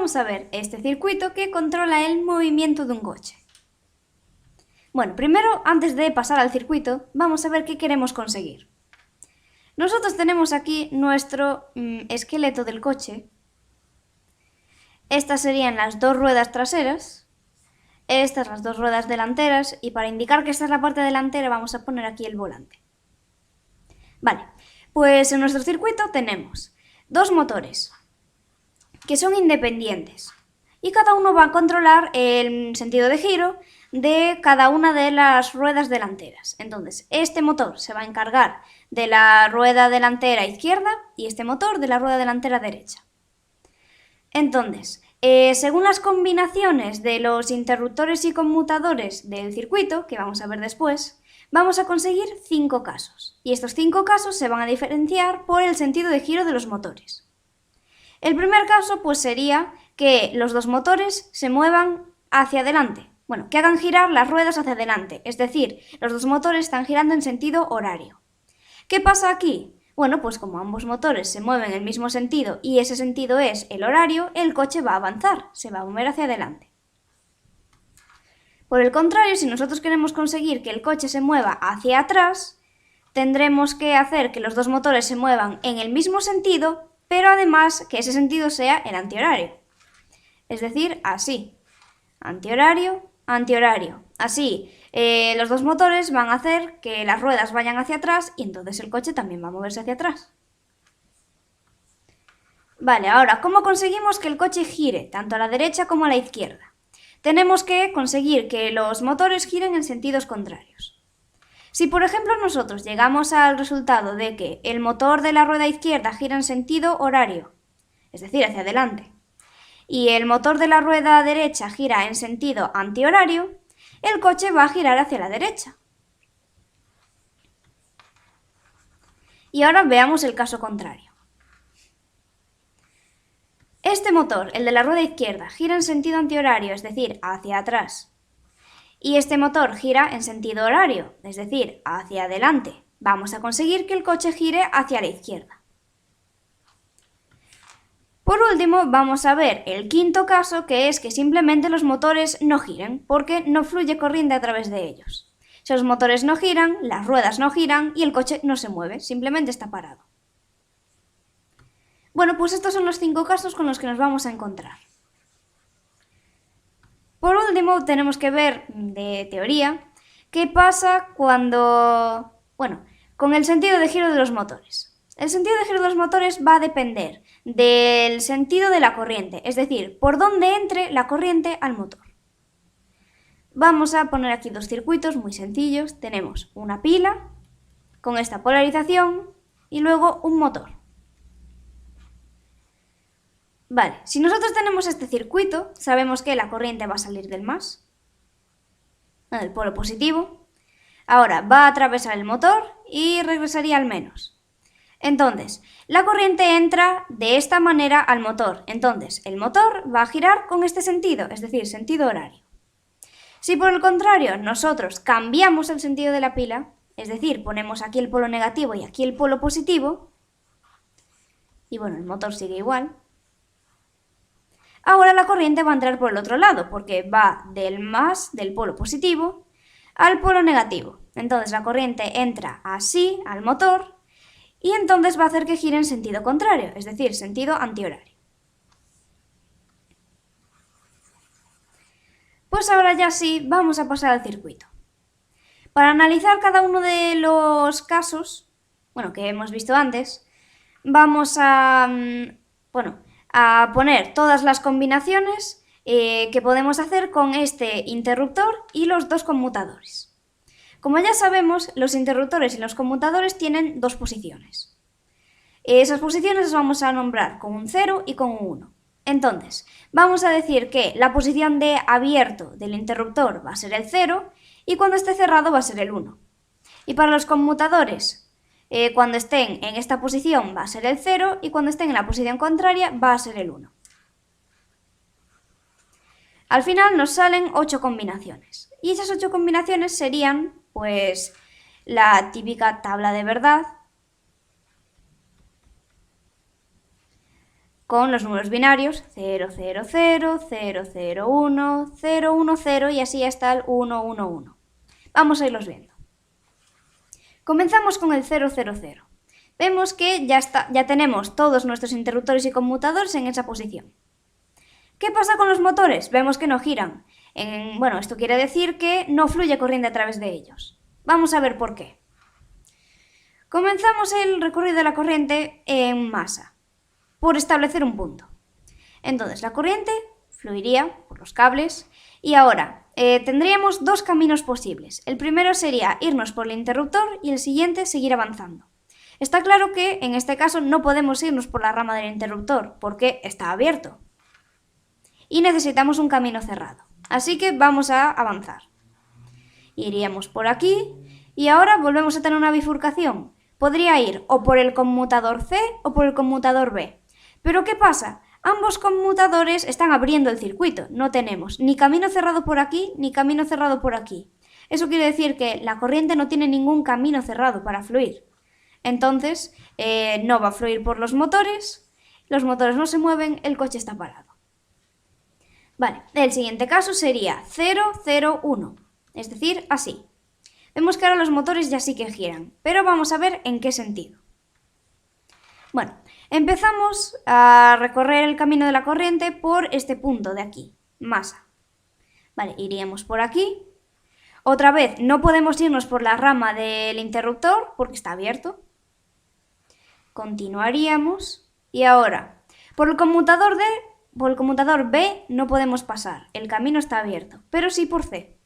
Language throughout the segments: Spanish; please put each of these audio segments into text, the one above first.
vamos a ver este circuito que controla el movimiento de un coche. Bueno, primero, antes de pasar al circuito, vamos a ver qué queremos conseguir. Nosotros tenemos aquí nuestro esqueleto del coche. Estas serían las dos ruedas traseras, estas las dos ruedas delanteras, y para indicar que esta es la parte delantera vamos a poner aquí el volante. Vale, pues en nuestro circuito tenemos dos motores que son independientes y cada uno va a controlar el sentido de giro de cada una de las ruedas delanteras. Entonces, este motor se va a encargar de la rueda delantera izquierda y este motor de la rueda delantera derecha. Entonces, según las combinaciones de los interruptores y conmutadores del circuito, que vamos a ver después, vamos a conseguir 5 casos. Y estos 5 casos se van a diferenciar por el sentido de giro de los motores. El primer caso pues sería que los dos motores se muevan hacia adelante. Bueno, que hagan girar las ruedas hacia adelante, es decir, los dos motores están girando en sentido horario. ¿Qué pasa aquí? Bueno, pues como ambos motores se mueven en el mismo sentido y ese sentido es el horario, el coche va a avanzar, se va a mover hacia adelante. Por el contrario, si nosotros queremos conseguir que el coche se mueva hacia atrás, tendremos que hacer que los dos motores se muevan en el mismo sentido, pero además que ese sentido sea el antihorario. Es decir, así. Antihorario, antihorario. Así, los dos motores van a hacer que las ruedas vayan hacia atrás y entonces el coche también va a moverse hacia atrás. Vale, ahora, ¿cómo conseguimos que el coche gire tanto a la derecha como a la izquierda? Tenemos que conseguir que los motores giren en sentidos contrarios. Si por ejemplo nosotros llegamos al resultado de que el motor de la rueda izquierda gira en sentido horario, es decir, hacia adelante, y el motor de la rueda derecha gira en sentido antihorario, el coche va a girar hacia la derecha. Y ahora veamos el caso contrario. Este motor, el de la rueda izquierda, gira en sentido antihorario, es decir, hacia atrás. Y este motor gira en sentido horario, es decir, hacia adelante. Vamos a conseguir que el coche gire hacia la izquierda. Por último, vamos a ver el quinto caso, que es que simplemente los motores no giren, porque no fluye corriente a través de ellos. Si los motores no giran, las ruedas no giran y el coche no se mueve, simplemente está parado. Bueno, pues estos son los 5 casos con los que nos vamos a encontrar. Por último, tenemos que ver de teoría qué pasa cuando, con el sentido de giro de los motores. El sentido de giro de los motores va a depender del sentido de la corriente, es decir, por dónde entre la corriente al motor. Vamos a poner aquí dos circuitos muy sencillos. Tenemos una pila con esta polarización y luego un motor. Vale, si nosotros tenemos este circuito, sabemos que la corriente va a salir del más, del polo positivo. Ahora va a atravesar el motor y regresaría al menos. Entonces, la corriente entra de esta manera al motor. Entonces, el motor va a girar con este sentido, es decir, sentido horario. Si por el contrario nosotros cambiamos el sentido de la pila, es decir, ponemos aquí el polo negativo y aquí el polo positivo, y bueno, el motor sigue igual, ahora la corriente va a entrar por el otro lado, porque va del polo positivo, al polo negativo. Entonces la corriente entra así al motor y entonces va a hacer que gire en sentido contrario, es decir, sentido antihorario. Pues ahora ya sí, vamos a pasar al circuito. Para analizar cada uno de los casos, que hemos visto antes, vamos a poner todas las combinaciones que podemos hacer con este interruptor y los dos conmutadores. Como ya sabemos, los interruptores y los conmutadores tienen dos posiciones. Esas posiciones las vamos a nombrar con un 0 y con un 1. Entonces, vamos a decir que la posición de abierto del interruptor va a ser el 0 y cuando esté cerrado va a ser el 1. Y para los conmutadores, cuando estén en esta posición va a ser el 0 y cuando estén en la posición contraria va a ser el 1. Al final nos salen 8 combinaciones. Y esas 8 combinaciones serían, pues, la típica tabla de verdad, con los números binarios 0, 0, 0, 0, 0, 1, 0, 1, 0 y así hasta el 1, 1, 1. Vamos a irlos viendo. Comenzamos con el 0, 0, 0. Vemos que ya tenemos todos nuestros interruptores y conmutadores en esa posición. ¿Qué pasa con los motores? Vemos que no giran. Bueno, esto quiere decir que no fluye corriente a través de ellos. Vamos a ver por qué. Comenzamos el recorrido de la corriente en masa, por establecer un punto. Entonces la corriente fluiría por los cables y ahora tendríamos dos caminos posibles. El primero sería irnos por el interruptor y el siguiente seguir avanzando. Está claro que en este caso no podemos irnos por la rama del interruptor porque está abierto y necesitamos un camino cerrado. Así que vamos a avanzar. Iríamos por aquí y ahora volvemos a tener una bifurcación. Podría ir o por el conmutador C o por el conmutador B. Pero ¿qué pasa? Ambos conmutadores están abriendo el circuito. No tenemos ni camino cerrado por aquí ni camino cerrado por aquí. Eso quiere decir que la corriente no tiene ningún camino cerrado para fluir. Entonces no va a fluir por los motores no se mueven, el coche está parado. Vale, el siguiente caso sería 0, 0, 1, es decir, así. Vemos que ahora los motores ya sí que giran, pero vamos a ver en qué sentido. Bueno, empezamos a recorrer el camino de la corriente por este punto de aquí, masa. Vale, iríamos por aquí. Otra vez, no podemos irnos por la rama del interruptor porque está abierto. Continuaríamos y ahora, por el conmutador B no podemos pasar, el camino está abierto, pero sí por C.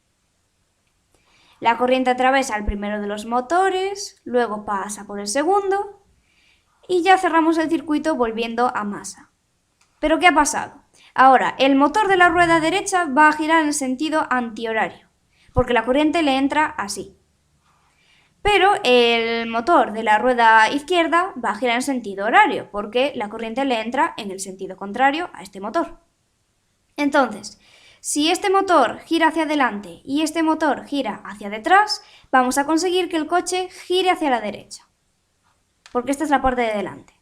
La corriente atraviesa el primero de los motores, luego pasa por el segundo y ya cerramos el circuito volviendo a masa. ¿Pero qué ha pasado? Ahora, el motor de la rueda derecha va a girar en sentido antihorario, porque la corriente le entra así. Pero el motor de la rueda izquierda va a girar en sentido horario, porque la corriente le entra en el sentido contrario a este motor. Entonces, si este motor gira hacia adelante y este motor gira hacia detrás, vamos a conseguir que el coche gire hacia la derecha, porque esta es la parte de delante.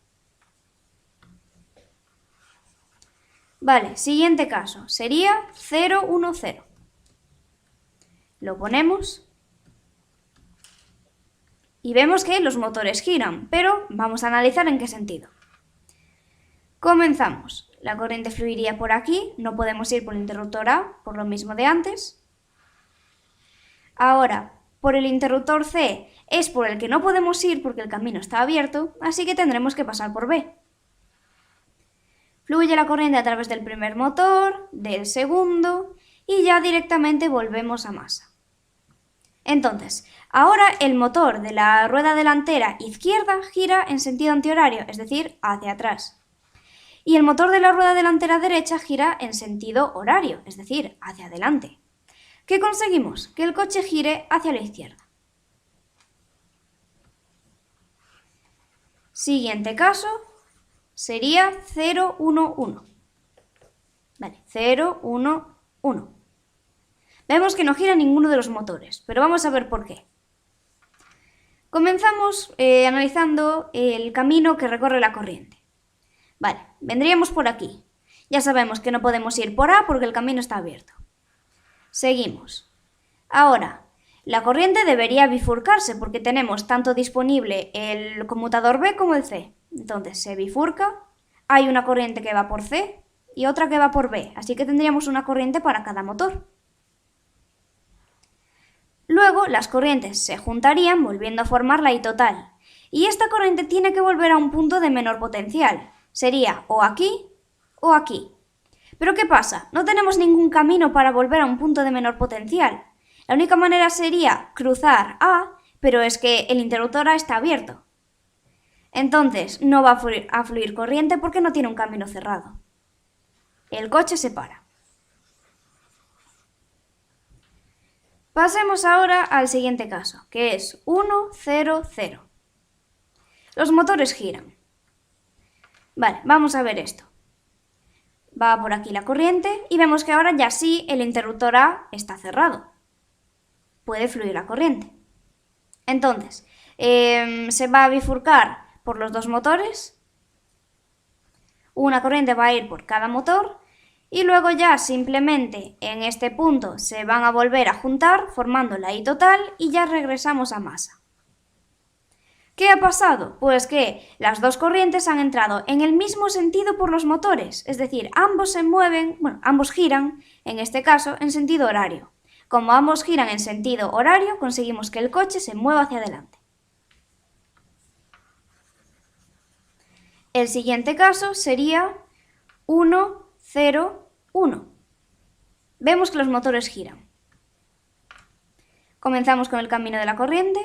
Vale, siguiente caso, sería 0, 1, 0. Lo ponemos y vemos que los motores giran, pero vamos a analizar en qué sentido. Comenzamos. La corriente fluiría por aquí, no podemos ir por el interruptor A, por lo mismo de antes. Ahora, por el interruptor C es por el que no podemos ir porque el camino está abierto, así que tendremos que pasar por B. Fluye la corriente a través del primer motor, del segundo y ya directamente volvemos a masa. Entonces, ahora el motor de la rueda delantera izquierda gira en sentido antihorario, es decir, hacia atrás. Y el motor de la rueda delantera derecha gira en sentido horario, es decir, hacia adelante. ¿Qué conseguimos? Que el coche gire hacia la izquierda. Siguiente caso sería 0, 1, 1. Vale, 0, 1, 1. Vemos que no gira ninguno de los motores, pero vamos a ver por qué. Comenzamos analizando el camino que recorre la corriente. Vale, vendríamos por aquí. Ya sabemos que no podemos ir por A porque el camino está abierto. Seguimos. Ahora, la corriente debería bifurcarse porque tenemos tanto disponible el conmutador B como el C. Entonces se bifurca, hay una corriente que va por C y otra que va por B, así que tendríamos una corriente para cada motor. Luego las corrientes se juntarían volviendo a formar la I total. Y esta corriente tiene que volver a un punto de menor potencial. Sería o aquí o aquí. ¿Pero qué pasa? No tenemos ningún camino para volver a un punto de menor potencial. La única manera sería cruzar A, pero es que el interruptor A está abierto. Entonces no va a fluir corriente porque no tiene un camino cerrado. El coche se para. Pasemos ahora al siguiente caso, que es 1, 0, 0. Los motores giran. Vale, vamos a ver esto. Va por aquí la corriente y vemos que ahora ya sí el interruptor A está cerrado. Puede fluir la corriente. Entonces, se va a bifurcar por los dos motores. una corriente va a ir por cada motor y luego ya simplemente en este punto se van a volver a juntar formando la I total y ya regresamos a masa. ¿Qué ha pasado? Pues que las dos corrientes han entrado en el mismo sentido por los motores, es decir, ambos se mueven, ambos giran, en este caso, en sentido horario. Como ambos giran en sentido horario, conseguimos que el coche se mueva hacia adelante. El siguiente caso sería 1, 0, 1. Vemos que los motores giran. Comenzamos con el camino de la corriente.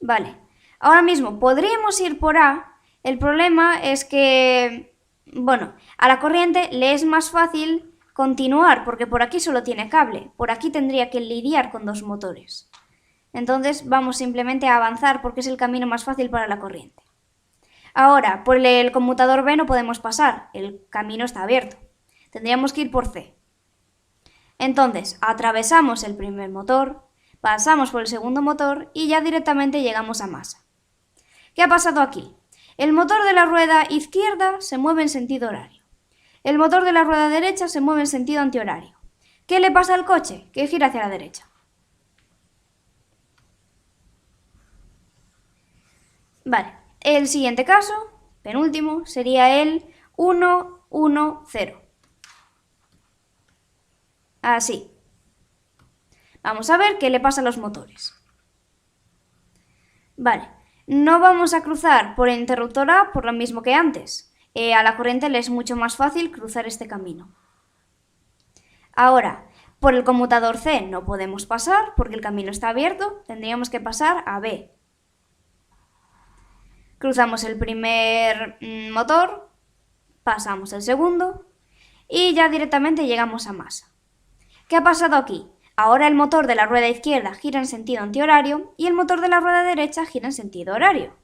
Vale. Ahora mismo podríamos ir por A, el problema es que, a la corriente le es más fácil continuar porque por aquí solo tiene cable, por aquí tendría que lidiar con dos motores. Entonces vamos simplemente a avanzar porque es el camino más fácil para la corriente. Ahora, por el conmutador B no podemos pasar, el camino está abierto. Tendríamos que ir por C. Entonces, atravesamos el primer motor, pasamos por el segundo motor y ya directamente llegamos a masa. ¿Qué ha pasado aquí? El motor de la rueda izquierda se mueve en sentido horario. El motor de la rueda derecha se mueve en sentido antihorario. ¿Qué le pasa al coche? Que gira hacia la derecha. Vale, el siguiente caso, penúltimo, sería el 1, 1, 0. Así. Vamos a ver qué le pasa a los motores. Vale. No vamos a cruzar por el interruptor A por lo mismo que antes. A la corriente le es mucho más fácil cruzar este camino. Ahora, por el conmutador C no podemos pasar porque el camino está abierto, tendríamos que pasar a B. Cruzamos el primer motor, pasamos el segundo y ya directamente llegamos a masa. ¿Qué ha pasado aquí? Ahora el motor de la rueda izquierda gira en sentido antihorario y el motor de la rueda derecha gira en sentido horario.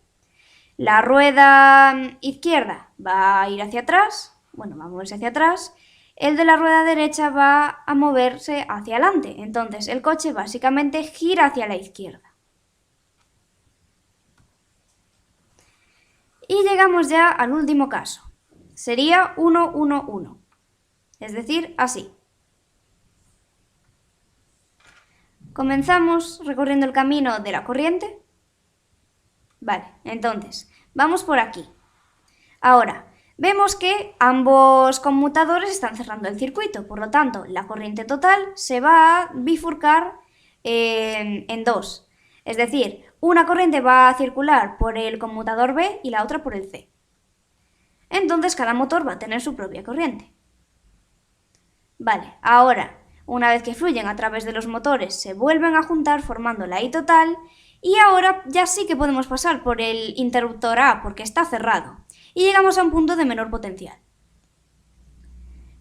La rueda izquierda va a ir hacia atrás, va a moverse hacia atrás, el de la rueda derecha va a moverse hacia adelante, entonces el coche básicamente gira hacia la izquierda. Y llegamos ya al último caso, sería 1, 1, 1, es decir, así. Comenzamos recorriendo el camino de la corriente. Vale, entonces, vamos por aquí. Ahora, vemos que ambos conmutadores están cerrando el circuito, por lo tanto, la corriente total se va a bifurcar en dos. Es decir, una corriente va a circular por el conmutador B y la otra por el C. Entonces, cada motor va a tener su propia corriente. Vale, ahora, una vez que fluyen a través de los motores, se vuelven a juntar formando la I total y ahora ya sí que podemos pasar por el interruptor A porque está cerrado y llegamos a un punto de menor potencial.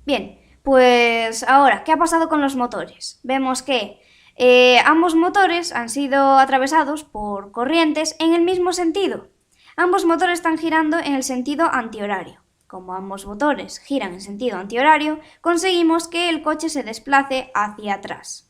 Bien, pues ahora, ¿qué ha pasado con los motores? Vemos que ambos motores han sido atravesados por corrientes en el mismo sentido. Ambos motores están girando en el sentido antihorario. Como ambos motores giran en sentido antihorario, conseguimos que el coche se desplace hacia atrás.